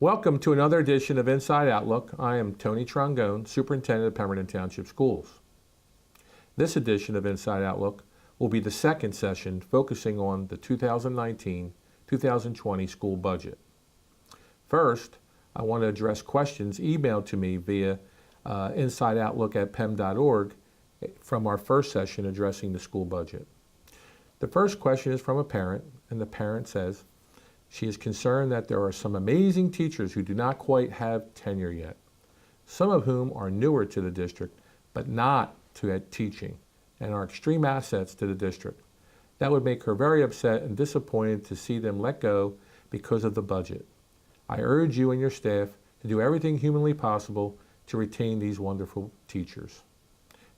Welcome to another edition of Inside Outlook. I am Tony Trongone, Superintendent of Pemberton Township Schools. This edition of Inside Outlook will be the second session focusing on the 2019-2020 school budget. First, I want to address questions emailed to me via insideoutlook@pem.org from our first session addressing the school budget. The first question is from a parent, and the parent says, she is concerned that there are some amazing teachers who do not quite have tenure yet, some of whom are newer to the district, but not to teaching, and are extreme assets to the district. That would make her very upset and disappointed to see them let go because of the budget. I urge you and your staff to do everything humanly possible to retain these wonderful teachers.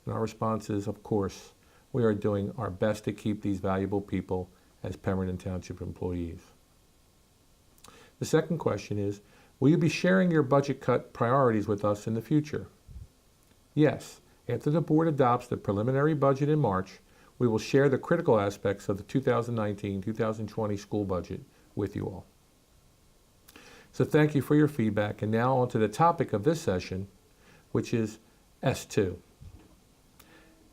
And our response is, of course, we are doing our best to keep these valuable people as Pemberton Township employees. The second question is, will you be sharing your budget cut priorities with us in the future? Yes, after the board adopts the preliminary budget in March, we will share the critical aspects of the 2019-2020 school budget with you all. So thank you for your feedback, and now on to the topic of this session, which is S2.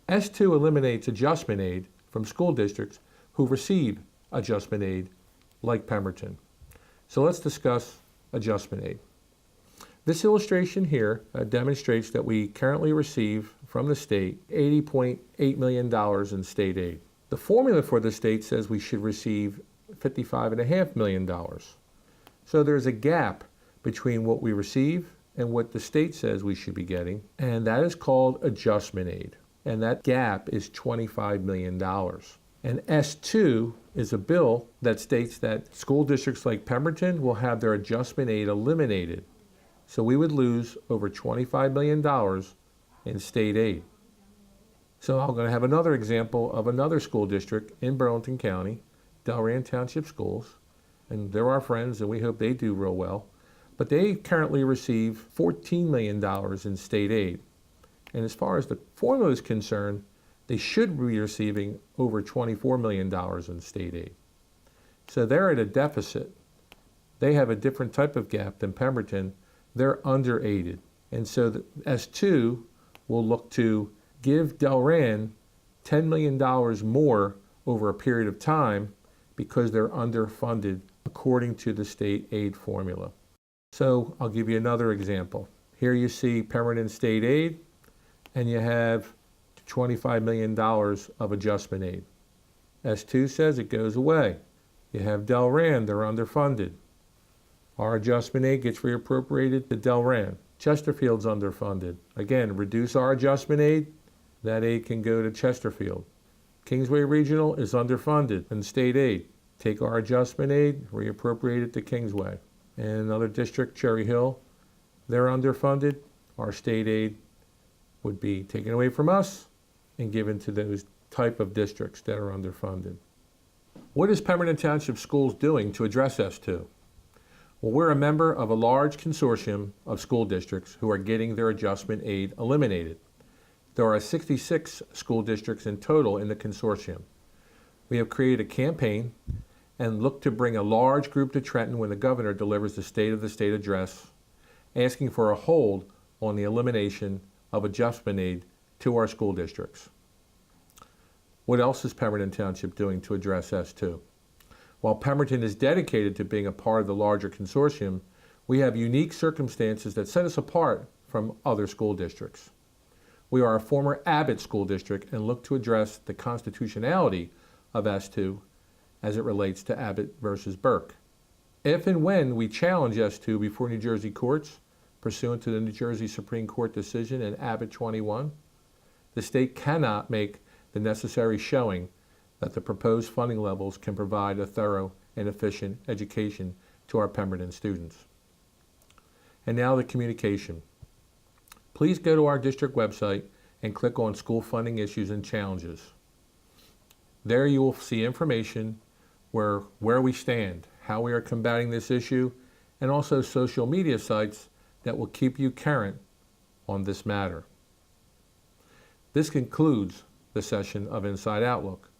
S2 eliminates adjustment aid from school districts who receive adjustment aid like Pemberton. So let's discuss adjustment aid. This illustration here demonstrates that we currently receive from the state $80.8 million in state aid. The formula for the state says we should receive $55.5 million. So there's a gap between what we receive and what the state says we should be getting, and that is called adjustment aid. And that gap is $25 million. And S2 is a bill that states that school districts like Pemberton will have their adjustment aid eliminated. So we would lose over $25 million in state aid. So I'm going to have another example of another school district in Burlington County, Delran Township Schools. And they're our friends and we hope they do real well. But they currently receive $14 million in state aid. And as far as the formula is concerned, they should be receiving over $24 million in state aid. So they're at a deficit. They have a different type of gap than Pemberton. They're under-aided. And so the S2 will look to give Delran $10 million more over a period of time because they're underfunded according to the state aid formula. So I'll give you another example. Here you see Pemberton state aid, and you have $25 million of adjustment aid. S2 says it goes away. You have Delran, they're underfunded. Our adjustment aid gets reappropriated to Delran. Chesterfield's underfunded. Again, reduce our adjustment aid, that aid can go to Chesterfield. Kingsway Regional is underfunded in state aid. Take our adjustment aid, reappropriate it to Kingsway. And another district, Cherry Hill, they're underfunded. Our state aid would be taken away from us and given to those type of districts that are underfunded. What is Pemberton Township Schools doing to address S2? Well, we're a member of a large consortium of school districts who are getting their adjustment aid eliminated. There are 66 school districts in total in the consortium. We have created a campaign and look to bring a large group to Trenton when the governor delivers the State of the State address, asking for a hold on the elimination of adjustment aid to our school districts. What else is Pemberton Township doing to address S2? While Pemberton is dedicated to being a part of the larger consortium, we have unique circumstances that set us apart from other school districts. We are a former Abbott school district and look to address the constitutionality of S2 as it relates to Abbott versus Burke. If and when we challenge S2 before New Jersey courts, pursuant to the New Jersey Supreme Court decision in Abbott 21, the state cannot make the necessary showing that the proposed funding levels can provide a thorough and efficient education to our Pemberton students. And now the communication. Please go to our district website and click on School Funding Issues and Challenges. There you will see information where we stand, how we are combating this issue, and also social media sites that will keep you current on this matter. This concludes the session of Inside Outlook.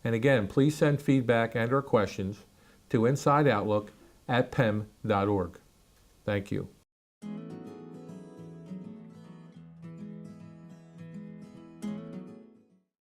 And again, please send feedback and/or questions to insideoutlook@pem.org. Thank you.